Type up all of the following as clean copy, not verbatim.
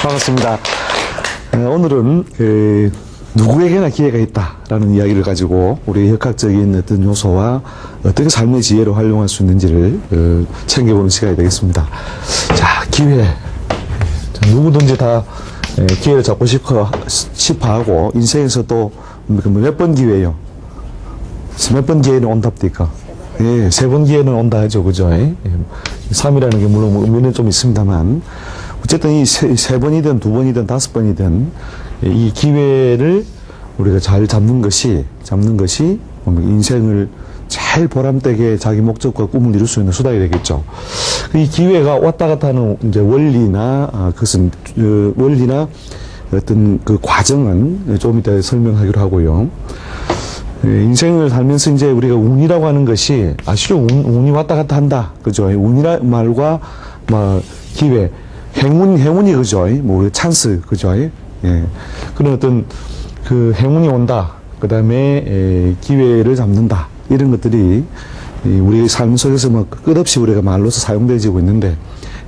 반갑습니다. 오늘은 누구에게나 기회가 있다라는 이야기를 가지고 우리의 역학적인 어떤 요소와 어떻게 삶의 지혜를 활용할 수 있는지를 챙겨보는 시간이 되겠습니다. 자, 기회. 누구든지 다 기회를 잡고 싶어 하고, 인생에서 또 몇 번 기회예요? 몇 번 기회는 온답니까? 예, 3번 기회는 온다 하죠. 그죠? 3이라는 게 물론 의미는 좀 있습니다만, 어쨌든 이 세 번이든 2번이든 5번이든 이 기회를 우리가 잘 잡는 것이 인생을 잘 보람되게 자기 목적과 꿈을 이룰 수 있는 수단이 되겠죠. 이 기회가 왔다 갔다 하는 이제 원리나, 원리나 어떤 그 과정은 좀 이따 설명하기로 하고요. 인생을 살면서 이제 우리가 운이라고 하는 것이 아시죠? 운이 왔다 갔다 한다. 그죠? 운이란 말과 기회, 행운이 그죠? 뭐 찬스 그죠? 예. 그런 어떤 그 행운이 온다. 그 다음에 기회를 잡는다. 이런 것들이 우리 삶 속에서 뭐 끝없이 우리가 말로서 사용되어지고 있는데,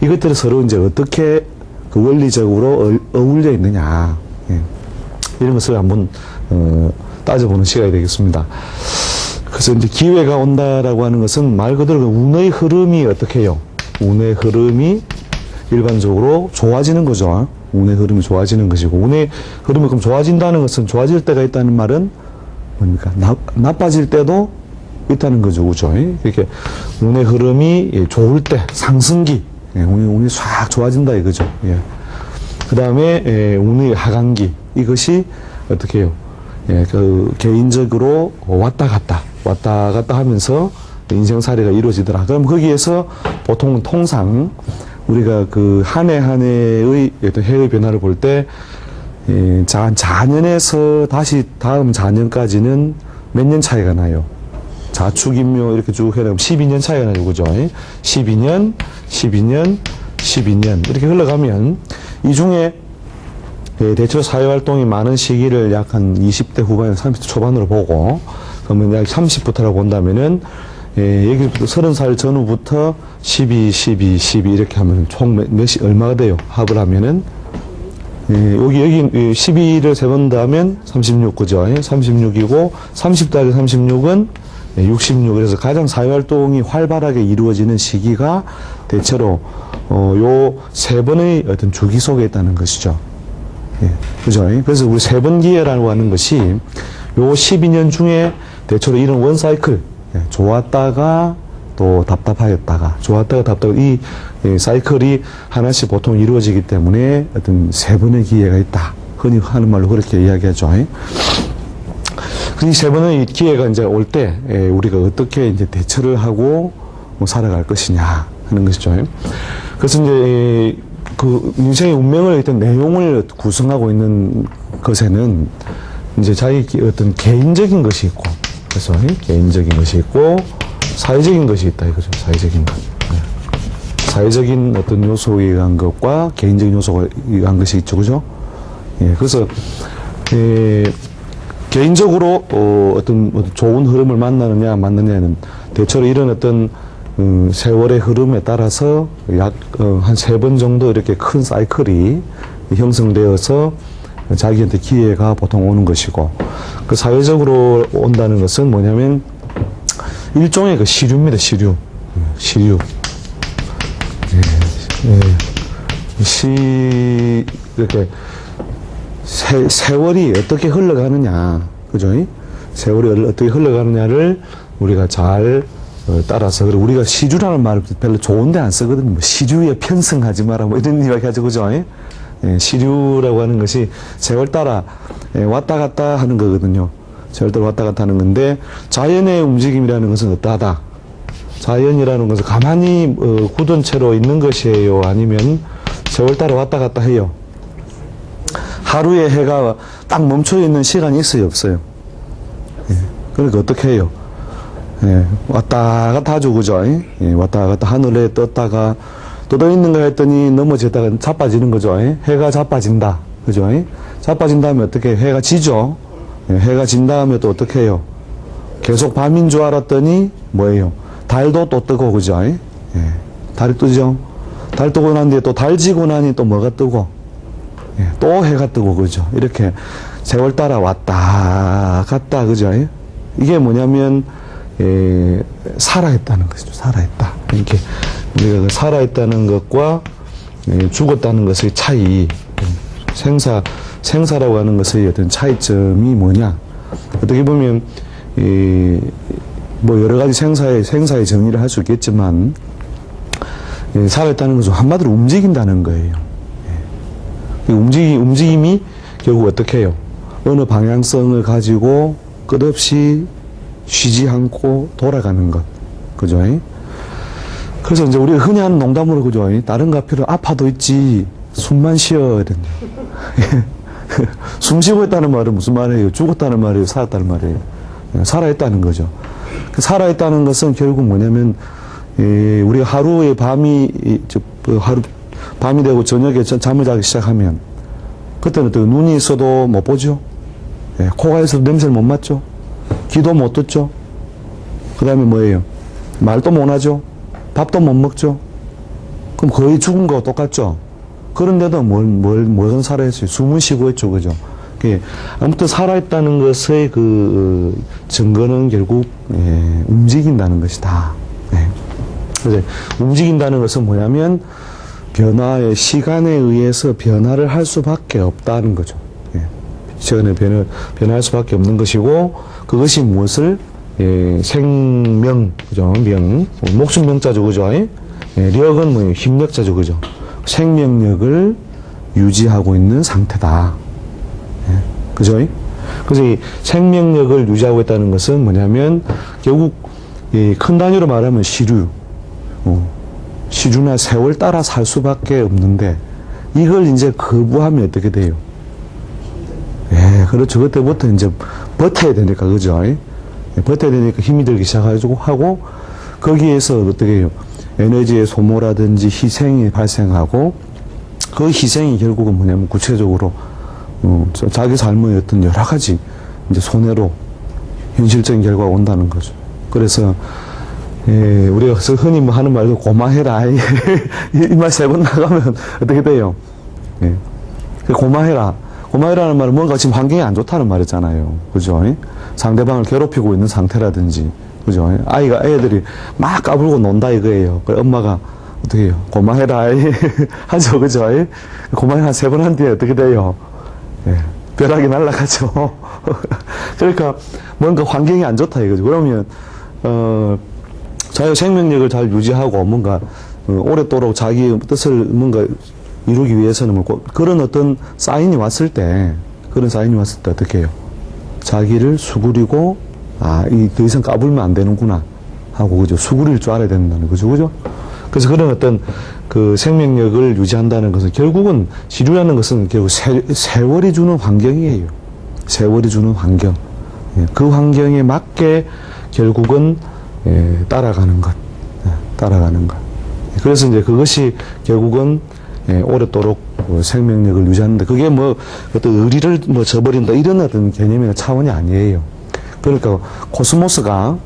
이것들을 서로 이제 어떻게 그 원리적으로 어울려 있느냐, 이런 것을 한번 따져보는 시간이 되겠습니다. 그래서 이제 기회가 온다라고 하는 것은 말 그대로 운의 흐름이 어떻게 해요? 운의 흐름이 일반적으로 좋아지는 거죠. 운의 흐름이 좋아지는 것이고, 운의 흐름이 그럼 좋아진다는 것은, 좋아질 때가 있다는 말은 뭡니까? 나빠질 때도 있다는 거죠. 그죠? 이렇게 운의 흐름이 좋을 때, 상승기, 운이 싹 좋아진다 이거죠. 예. 그 다음에 운의 하강기, 이것이 어떻게 해요? 그 개인적으로 왔다 갔다 하면서 인생살이가 이루어지더라. 그럼 거기에서 보통 통상 우리가 그 한 해 한 해의 어떤 해의 변화를 볼 때, 자년에서 다시 다음 자년까지는 몇 년 차이가 나요? 자축인묘 이렇게 쭉 해나가면 12년 차이가 나요. 그죠? 12년 이렇게 흘러가면 이 중에 대체로 사회활동이 많은 시기를 약 한 20대 후반에서 30대 초반으로 보고, 그러면 약 30부터라고 본다면은, 여기부터 30살 전후부터 12 이렇게 하면 총 얼마가 돼요? 합을 하면은, 여기 12를 세 번 더하면 36, 그죠? 36이고, 30 더하기 36은 66. 그래서 가장 사회활동이 활발하게 이루어지는 시기가 대체로, 요 세 번의 어떤 주기 속에 있다는 것이죠. 그죠? 그래서 우리 3번 기회라고 하는 것이 요 12년 중에 대체로 이런 원 사이클, 좋았다가 또 답답하였다가, 좋았다가 답답하였다가, 이 사이클이 하나씩 보통 이루어지기 때문에 어떤 3번의 기회가 있다. 흔히 하는 말로 그렇게 이야기하죠. 이 3번의 기회가 이제 올 때 우리가 어떻게 이제 대처를 하고 살아갈 것이냐 하는 것이죠. 그래서 이제 그 인생의 운명을 일단 내용을 구성하고 있는 것에는 이제 자기 어떤 개인적인 것이 있고, 그래서 개인적인 것이 있고 사회적인 것이 있다 이거죠. 사회적인 것. 사회적인 어떤 요소에 의한 것과 개인적인 요소에 의한 것이 있죠. 그죠? 그래서 개인적으로 어떤 좋은 흐름을 만나느냐 안 만나느냐는 대체로 이런 어떤 세월의 흐름에 따라서 약 한 3번 정도 이렇게 큰 사이클이 형성되어서 자기한테 기회가 보통 오는 것이고, 그 사회적으로 온다는 것은 뭐냐면 일종의 그 시류입니다. 시류. 이렇게 세월이 어떻게 흘러가느냐, 그죠? 세월이 어떻게 흘러가느냐를 우리가 잘 따라서, 그리고 우리가 시류라는 말을 별로 좋은데 안 쓰거든요. 뭐 시류에 편승하지 마라, 뭐 이런 이야기 하죠. 그죠? 시류라고 하는 것이 세월 따라 왔다 갔다 하는 거거든요. 세월 따라 왔다 갔다 하는 건데, 자연의 움직임이라는 것은 어떠하다? 자연이라는 것은 가만히 굳은 채로 있는 것이에요? 아니면 세월 따라 왔다 갔다 해요? 하루에 해가 딱 멈춰 있는 시간이 있어요? 없어요? 그러니까 어떻게 해요? 왔다 갔다 하죠. 그죠? 왔다 갔다 하늘에 떴다가 또 떠 있는가 했더니 넘어졌다가 자빠지는 거죠. 해가 자빠진다. 그죠? 자빠진 다음에 어떻게 해가 지죠? 해가 진 다음에 또 어떻게 해요? 계속 밤인 줄 알았더니 뭐예요? 달도 또 뜨고, 그죠? 달이 뜨죠? 달 뜨고 난 뒤에 또 달 지고 나니 또 뭐가 뜨고? 또 해가 뜨고, 그죠? 이렇게 세월 따라 왔다 갔다, 그죠? 이게 뭐냐면, 살아있다는 것이죠. 살아있다. 이렇게 우리가 살아있다는 것과 죽었다는 것의 차이, 생사라고 하는 것의 어떤 차이점이 뭐냐? 어떻게 보면 뭐 여러 가지 생사의 정의를 할 수 있겠지만 살아있다는 것은 한마디로 움직인다는 거예요. 움직임이 결국 어떻게 해요? 어느 방향성을 가지고 끝없이 쉬지 않고 돌아가는 것. 그죠? 그래서 이제 우리가 흔히 하는 농담으로, 그죠? 다른 가피를 아파도 있지, 숨만 쉬어야 된다. 숨 쉬고 있다는 말은 무슨 말이에요? 죽었다는 말이에요? 살았다는 말이에요? 살아있다는 거죠. 살아있다는 것은 결국 뭐냐면, 우리가 하루에 밤이 되고 저녁에 잠을 자기 시작하면, 그때는 또 눈이 있어도 못 보죠? 코가 있어도 냄새를 못 맡죠? 귀도 못 듣죠? 그 다음에 뭐예요? 말도 못 하죠? 밥도 못 먹죠? 그럼 거의 죽은 거와 똑같죠? 그런데도 뭘 살아있어요? 숨을 쉬고 있죠, 그죠? 아무튼 살아있다는 것의 그 증거는 결국, 움직인다는 것이다. 그래서 움직인다는 것은 뭐냐면, 변화의 시간에 의해서 변화를 할 수밖에 없다는 거죠. 시간에 변화할 수밖에 없는 것이고, 그것이 무엇을, 생명, 그죠? 목숨 명자죠, 그죠? 력은 뭐예요? 힘력자죠, 그죠? 생명력을 유지하고 있는 상태다. 그죠? 그래서 이 생명력을 유지하고 있다는 것은 뭐냐면, 결국, 큰 단위로 말하면 시류나 세월 따라 살 수밖에 없는데, 이걸 이제 거부하면 어떻게 돼요? 그렇죠. 그때부터 이제 버텨야 되니까, 그죠? 버텨야 되니까 힘이 들기 시작하고, 거기에서 어떻게 해요? 에너지의 소모라든지 희생이 발생하고, 그 희생이 결국은 뭐냐면 구체적으로, 자기 삶의 어떤 여러 가지 이제 손해로 현실적인 결과가 온다는 거죠. 그래서, 우리가 흔히 하는 말도 고마해라. 이 말 세 번 나가면 어떻게 돼요? 고마해라. 고마해라는 말은 뭔가 지금 환경이 안 좋다는 말이잖아요. 그죠? 상대방을 괴롭히고 있는 상태라든지, 그죠? 애들이 막 까불고 논다 이거예요. 그래, 엄마가 어떻게 해요? 고마해라. 하죠. 그죠? 고마해 한 세 번 한 뒤에 어떻게 돼요? 벼락이 날아가죠. 그러니까 뭔가 환경이 안 좋다 이거죠. 그러면, 자유 생명력을 잘 유지하고 뭔가 오랫도록 자기의 뜻을 뭔가 이루기 위해서는 그런 어떤 사인이 왔을 때 어떻게 해요? 자기를 수그리고 더 이상 까불면 안 되는구나 하고, 그죠? 수그릴 줄 알아야 된다는 거죠, 그죠? 그래서 그런 어떤 그 생명력을 유지한다는 것은 결국은 시류라는 것은 결국 세월이 주는 환경이에요. 세월이 주는 환경. 그 환경에 맞게 결국은 따라가는 것. 그래서 이제 그것이 결국은 오랫도록 생명력을 유지하는데, 그게 뭐 어떤 의리를 저버린다 이런 어떤 개념이나 차원이 아니에요. 그러니까 코스모스가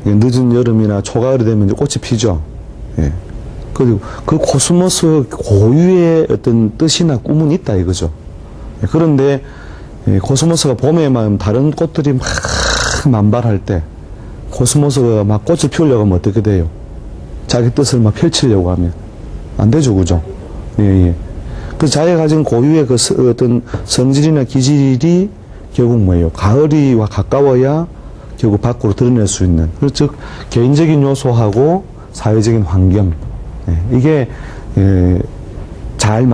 늦은 여름이나 초가을이 되면 이제 꽃이 피죠. 그리고 그 코스모스 고유의 어떤 뜻이나 꿈은 있다 이거죠. 그런데 코스모스가 봄에만 다른 꽃들이 막 만발할 때 코스모스가 막 꽃을 피우려고 하면 어떻게 돼요? 자기 뜻을 막 펼치려고 하면 안 되죠, 그죠? 그래서 자기가 가진 고유의 그 어떤 성질이나 기질이 결국 뭐예요? 가을이와 가까워야 결국 밖으로 드러낼 수 있는, 즉 개인적인 요소하고 사회적인 환경, 이게 잘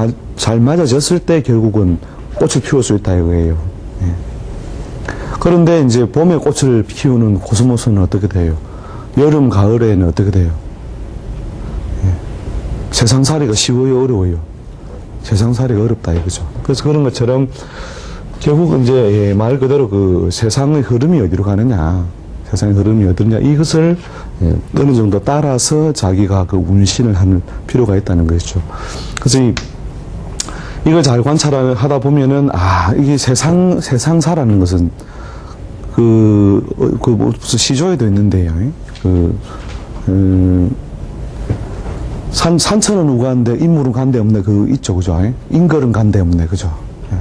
맞아졌을 때 결국은 꽃을 피울 수 있다 이거예요. 그런데 이제 봄에 꽃을 피우는 코스모스는 어떻게 돼요? 여름, 가을에는 어떻게 돼요? 세상살이가 쉬워요, 어려워요? 세상살이가 어렵다 이거죠. 그래서 그런 것처럼 결국은 이제 말 그대로 그 세상의 흐름이 어디로 가느냐, 세상의 흐름이 어디냐, 이것을 어느 정도 따라서 자기가 그 운신을 하는 필요가 있다는 것이죠. 그래서 이걸 잘 관찰하다 보면은, 이게 세상사라는 것은 무슨 시조에도 있는데요. 산천은 누구 한데 인물은 간데 없네. 그 있죠. 그죠? 인걸은 간데 없네. 그죠? 예.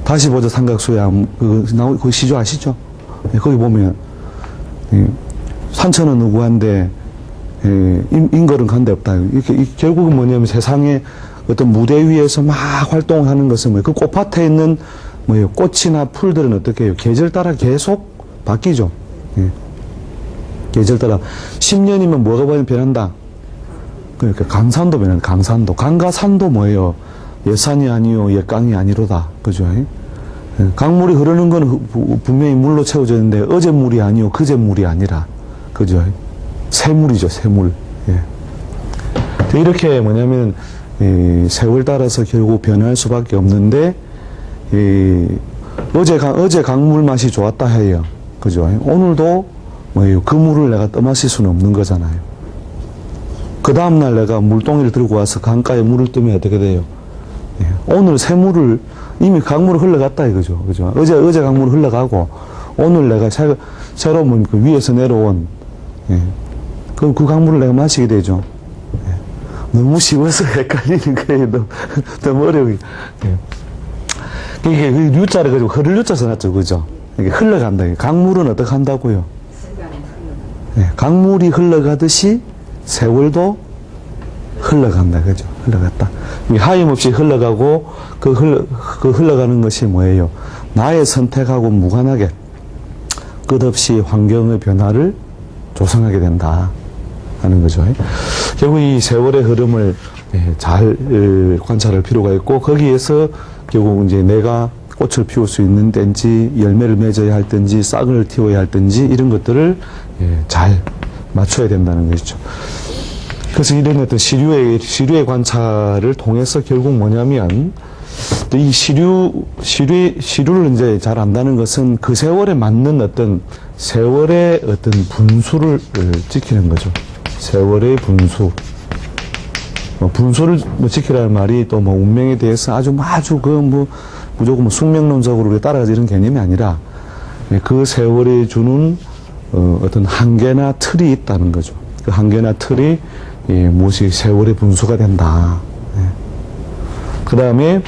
다시 보자 삼각수양 그 시조 아시죠? 예, 거기 보면 산천은 누구 한데 인걸은 간데 없다. 이렇게 결국은 뭐냐면 세상에 어떤 무대 위에서 막 활동하는 것은 뭐예요? 그 꽃밭에 있는 뭐예요? 꽃이나 풀들은 어떻게 해요? 계절 따라 계속 바뀌죠. 예. 계절 따라 10년이면 뭐가 변한다? 그러니까 강산도 변한다. 강산도. 강과 산도 뭐예요? 옛산이 아니요, 옛강이 아니로다. 그죠? 예. 강물이 흐르는 건 분명히 물로 채워졌는데 어제 물이 아니요, 그제 물이 아니라. 그죠? 새물이죠, 새물. 예. 이렇게 뭐냐면 세월 따라서 결국 변할 수밖에 없는데 어제 강물 맛이 좋았다 해요. 그죠? 오늘도 뭐예요? 그 물을 내가 떠마실 수는 없는 거잖아요. 그 다음날 내가 물동이를 들고 와서 강가에 물을 뜨면 어떻게 돼요? 예. 오늘 새물을 이미 강물을 흘러갔다 이거죠. 그죠? 어제 강물을 흘러가고 오늘 내가 새로운 그 위에서 내려온 그 강물을 내가 마시게 되죠. 너무 쉬워서 헷갈리는 거예요. 너무 어려워요. 이게 U자를 가지고 흐를 U자 써놨죠. 그죠? 이게 흘러간다. 강물은 어떻게 한다고요? 강물이 흘러가듯이 세월도 흘러간다. 그죠? 흘러갔다. 하염없이 흘러가고 그 흘러가는 것이 뭐예요? 나의 선택하고 무관하게 끝없이 환경의 변화를 조성하게 된다 하는 거죠. 결국 이 세월의 흐름을 잘 관찰할 필요가 있고 거기에서 결국 이제 내가 꽃을 피울 수 있는 때인지 열매를 맺어야 할 때인지 싹을 틔워야 할 때인지 이런 것들을 잘 맞춰야 된다는 것이죠. 그래서 이런 어떤 시류의 관찰을 통해서 결국 뭐냐면 이 시류를 이제 잘 안다는 것은 그 세월에 맞는 어떤 세월의 어떤 분수를 지키는 거죠. 세월의 분수. 분수를 지키라는 말이 또 운명에 대해서 아주 무조건 숙명론적으로 따라가지 이런 개념이 아니라 그 세월에 주는 어떤 한계나 틀이 있다는 거죠. 그 한계나 틀이 무엇이 세월의 분수가 된다. 그 다음에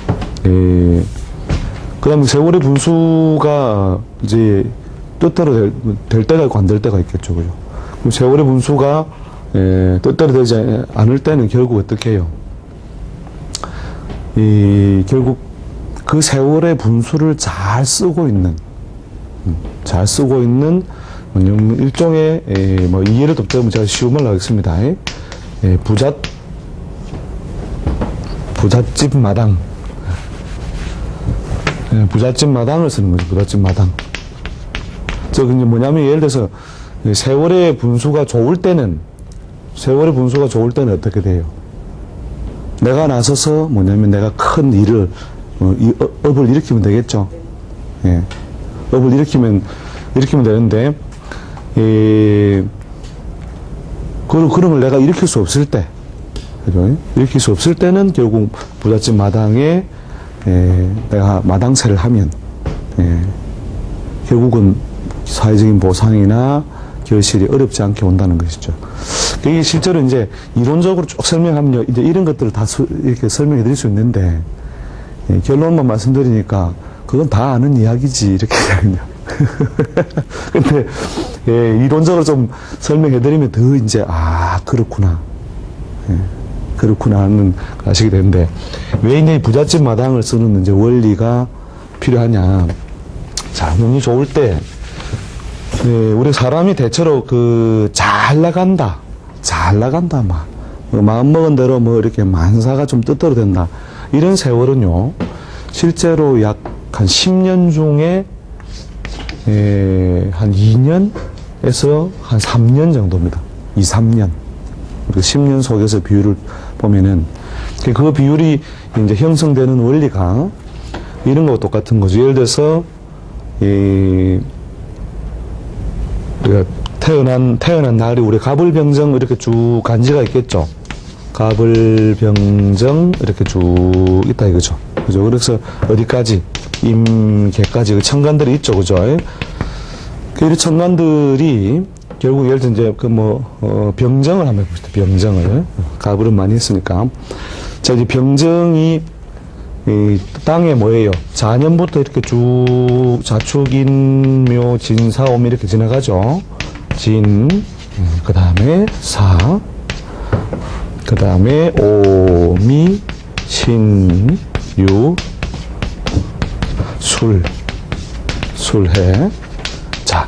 세월의 분수가 이제 뜻대로 될 때가 있고 안 될 때가 있겠죠. 그죠? 그럼 세월의 분수가 뜻대로 되지 않을 때는 결국 어떻게 해요? 결국 그 세월의 분수를 잘 쓰고 있는 일종의 이해를 돕자면 제가 쉬운 말로 하겠습니다. 부잣집 마당. 부잣집 마당을 쓰는 거죠. 부잣집 마당. 이제 뭐냐면 예를 들어서 세월의 분수가 좋을 때는 어떻게 돼요? 내가 나서서 뭐냐면 내가 큰 일을 업을 일으키면 되겠죠. 예. 업을 일으키면 되는데 그런 걸 내가 일으킬 수 없을 때, 그죠? 일으킬 수 없을 때는 결국 부잣집 마당에 내가 마당쇠를 하면 결국은 사회적인 보상이나 결실이 어렵지 않게 온다는 것이죠. 이게 실제로 이제 이론적으로 쭉 설명하면 이제 이런 것들을 다 이렇게 설명해 드릴 수 있는데 결론만 말씀드리니까 그건 다 아는 이야기지 이렇게 되거든요. 근데 이론적으로 좀 설명해 드리면 더 이제 그렇구나. 그렇구나 하는 걸 아시게 되는데 왜 이제 부잣집 마당을 쓰는 이제 원리가 필요하냐. 자, 운이 좋을 때 우리 사람이 대체로 잘 나간다, 마음먹은 대로 이렇게 만사가 좀 뜻대로 된다. 이런 세월은요, 실제로 약 한 10년 중에, 한 2년에서 한 3년 정도입니다. 2, 3년. 10년 속에서 비율을 보면은, 그 비율이 이제 형성되는 원리가 이런 거와 똑같은 거죠. 예를 들어서, 우리가 태어난 날이 우리 갑을병정 이렇게 쭉 간지가 있겠죠. 갑을병정 이렇게 쭉 있다 이거죠. 그죠? 그래서 어디까지? 임계까지 그 천간들이 있죠. 그죠? 그 천간들이 결국 예를 들어 이제 병정을 한번 해봅시다. 병정을. 가불은 많이 했으니까. 자, 이제 병정이 이 땅에 뭐예요? 자년부터 이렇게 쭉 자축인묘 진사오미 이렇게 지나가죠. 진, 그 다음에 사, 그 다음에 오미, 신, 유, 술, 술해. 자,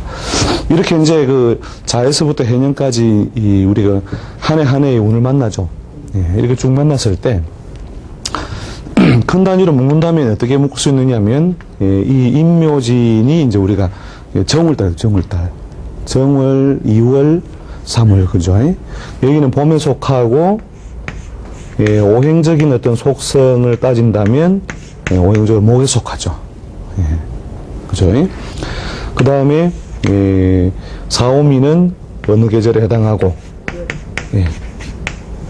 이렇게 이제 그 자에서부터 해년까지 이 우리가 한 해 한 해의 운을 만나죠. 예, 이렇게 쭉 만났을 때 큰 단위로 묶는다면 어떻게 묶을 수 있느냐면, 예, 이 인묘진이 이제 우리가 정월달, 정월, 2월, 3월, 그죠? 여기는 봄에 속하고, 예, 오행적인 어떤 속성을 따진다면, 예, 오행적으로 목에 속하죠. 예, 그죠? 그 다음에, 예, 사오미는 어느 계절에 해당하고, 예,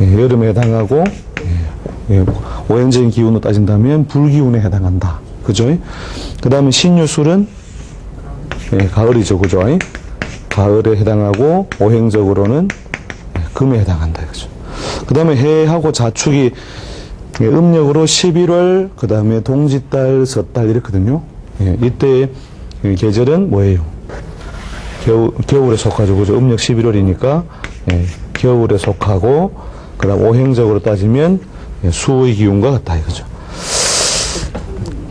예, 여름에 해당하고, 예, 예, 오행적인 기운으로 따진다면 불기운에 해당한다. 그죠? 그 다음에 신유술은, 예, 가을이죠. 그죠? 가을에 해당하고, 오행적으로는 금에 해당한다. 그죠? 그 다음에 해하고 자축이 음력으로 11월, 그 다음에 동짓달, 섣달 이렇거든요. 예, 이때 계절은 뭐예요? 겨울에 속하죠. 그죠? 음력 11월이니까, 예, 겨울에 속하고, 그 다음 오행적으로 따지면 수의 기운과 같다. 이거죠.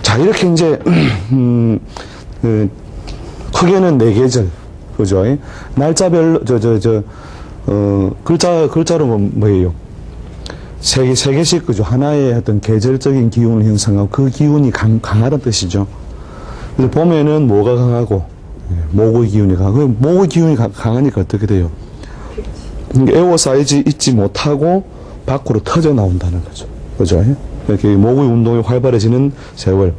자, 이렇게 이제, 크게는 4계절. 그죠? 날짜별로, 글자로 뭐예요? 세 개씩, 그죠? 하나의 어떤 계절적인 기운을 형성하고 그 기운이 강하다는 뜻이죠. 그래서 보면은 뭐가 강하고, 목의 기운이 강하고, 목의 기운이 강하니까 어떻게 돼요? 에워싸이지 있지 못하고 밖으로 터져 나온다는 거죠. 그죠? 이렇게 목의 운동이 활발해지는 세월.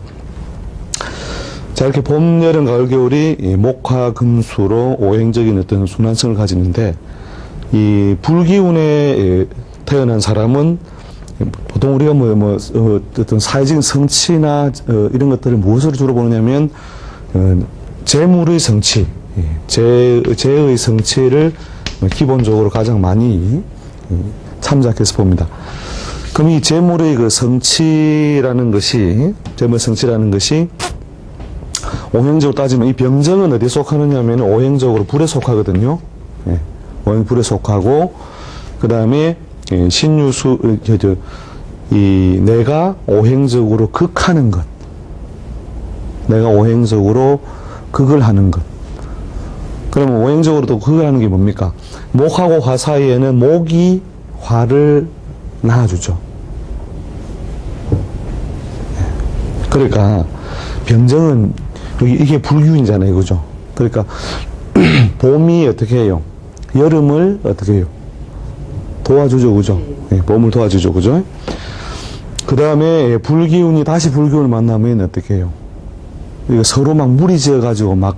자, 이렇게 봄, 여름, 가을, 겨울이 목화, 금수로 오행적인 어떤 순환성을 가지는데, 이 불기운에 태어난 사람은 보통 우리가 어떤 사회적인 성취나 이런 것들을 무엇으로 주로 보느냐면, 재물의 성취, 재의 성취를 기본적으로 가장 많이 참작해서 봅니다. 그럼 이 재물의 그 성취라는 것이, 재물 성취라는 것이 오행적으로 따지면 이 병정은 어디에 속하느냐 하면 오행적으로 불에 속하거든요. 예, 오행 불에 속하고, 그 다음에 신유수, 내가 오행적으로 극하는 것. 내가 오행적으로 극을 하는 것. 그러면 오행적으로 또 극을 하는 게 뭡니까? 목하고 화 사이에는 목이 화를 낳아주죠. 그러니까 병정은 이게 불균이잖아요. 그죠? 그러니까 봄이 어떻게 해요? 여름을 어떻게 해요? 도와주죠. 그죠? 네, 봄을 도와주죠. 그죠? 그 다음에 불기운이 다시 불기운을 만나면 어떻게 해요? 이거 서로 막 무리 지어가지고 막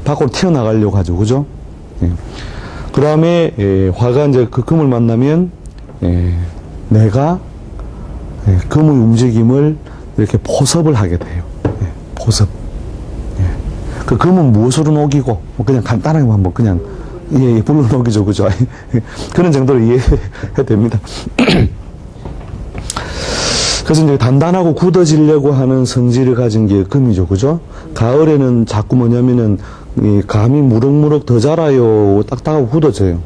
밖으로 튀어나가려고 하죠. 그죠? 예. 그 다음에 화가 이제 그 금을 만나면 내가 금의 움직임을 이렇게 포섭을 하게 돼요. 예, 포섭. 예. 그 금은 무엇으로 녹이고 그냥 간단하게 한번 그냥 불로 녹이죠. 그죠? 그런 정도로 이해해도 됩니다. 그래서 이제 단단하고 굳어지려고 하는 성질을 가진 게 금이죠. 그죠? 가을에는 자꾸 뭐냐면은 이 감이 무럭무럭 더 자라요. 딱딱하고 굳어져요.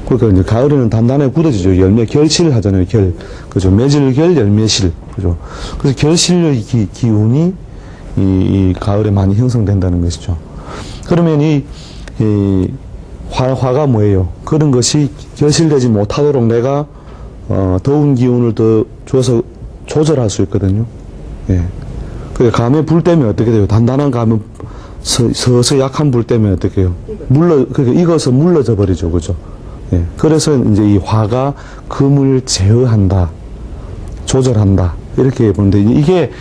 그러니까 이제 가을에는 단단하게 굳어지죠. 열매 결실을 하잖아요. 그죠? 매질결, 열매실. 그죠? 그래서 결실의 기운이 이 가을에 많이 형성된다는 것이죠. 그러면 이 화가 뭐예요? 그런 것이 결실되지 못하도록 내가 더운 기운을 더 줘서 조절할 수 있거든요. 예. 그 감에 불 때문에 어떻게 돼요? 단단한 감은 서서 약한 불 때문에 어떻게 해요? 그러니까 익어서 물러져 버리죠. 그죠? 예. 그래서 이제 이 화가 금을 제어한다, 조절한다, 이렇게 보는데, 이게,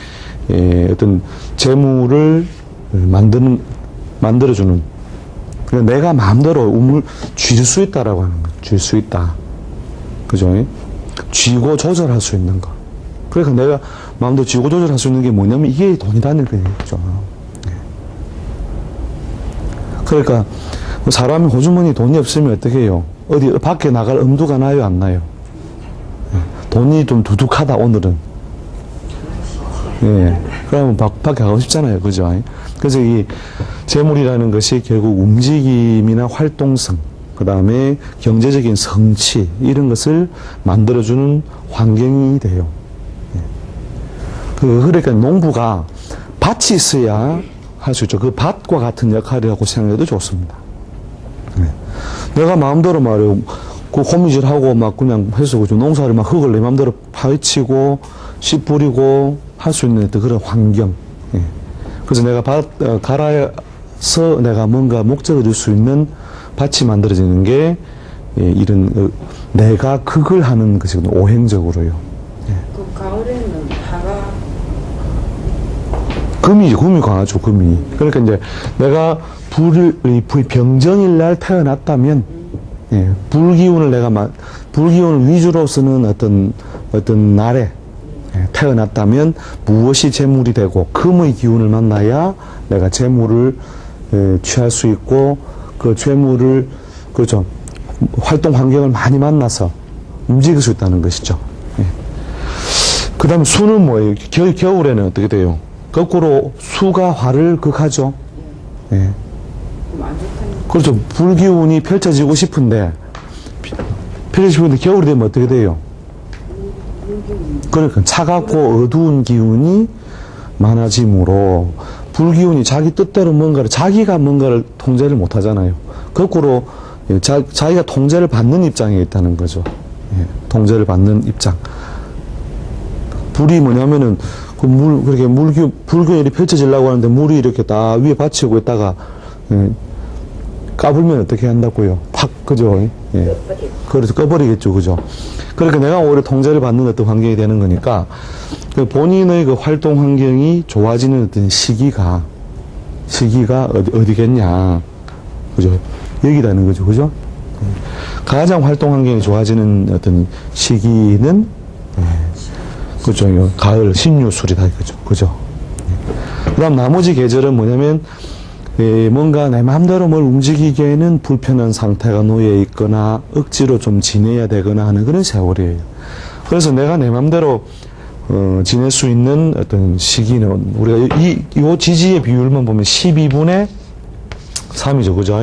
어떤 재물을 만들어주는, 그러니까 내가 마음대로 우물 쥘 수 있다라고 하는 거예요. 쥘 수 있다. 그죠? 쥐고 조절할 수 있는 거. 그러니까 내가 마음대로 쥐고 조절할 수 있는 게 뭐냐면 이게 돈이라는 거죠. 그러니까 사람이 호주머니 돈이 없으면 어떻게 해요? 어디 밖에 나갈 엄두가 나요, 안 나요? 예. 돈이 좀 두둑하다, 오늘은. 예. 그러면 밖에 가고 싶잖아요. 그죠? 그래서 이 재물이라는 것이 결국 움직임이나 활동성, 그 다음에 경제적인 성취, 이런 것을 만들어주는 환경이 돼요. 예. 그러니까 농부가 밭이 있어야 할 수 있죠. 그 밭과 같은 역할이라고 생각해도 좋습니다. 예. 내가 마음대로 말이에요. 그 호미질하고 막 그냥 해서 그죠. 농사를 막 흙을 내 마음대로 파헤치고 씨 뿌리고 할 수 있는 그런 환경. 예. 그래서 내가 갈아서 내가 뭔가 목적을 줄 수 있는 밭이 만들어지는 게 예, 이런 내가 그걸 하는 것이거든요. 오행적으로요. 예. 그 가을에는 하가 금이 강하죠. 금이. 그러니까 이제 내가 병정일 날 태어났다면 예, 불기운을 위주로 쓰는 어떤 날에 예, 태어났다면 무엇이 재물이 되고 금의 기운을 만나야 내가 재물을 예, 취할 수 있고 그 재물을 그렇죠 활동 환경을 많이 만나서 움직일 수 있다는 것이죠. 예. 그다음 수는 뭐예요? 겨울에는 어떻게 돼요? 거꾸로 수가 화를 극하죠. 예. 그렇죠. 불기운이 펼쳐지고 싶은데 겨울이 되면 어떻게 돼요? 그러니까 차갑고 어두운 기운이 많아지므로 불기운이 자기 뜻대로 자기가 뭔가를 통제를 못 하잖아요. 거꾸로 자기가 통제를 받는 입장에 있다는 거죠. 예, 통제를 받는 입장. 불이 뭐냐면은 그렇게 불기운이 펼쳐지려고 하는데 물이 이렇게 다 위에 받치고 있다가 예, 까불면 어떻게 한다고요? 팍, 그죠? 예. 그래서 꺼버리겠죠, 그죠? 그러니까 내가 오히려 통제를 받는 어떤 환경이 되는 거니까, 그 본인의 그 활동 환경이 좋아지는 어떤 시기가 어디겠냐. 그죠? 여기라는 거죠, 그죠? 가장 활동 환경이 좋아지는 어떤 시기는, 그죠? 가을, 신유술이다, 그죠? 그죠? 그 다음 나머지 계절은 뭐냐면, 뭔가 내 마음대로 뭘 움직이기에는 불편한 상태가 놓여 있거나 억지로 좀 지내야 되거나 하는 그런 세월이에요. 그래서 내가 내 마음대로 지낼 수 있는 어떤 시기는 우리가 이 지지의 비율만 보면 12분의 3이죠. 그죠?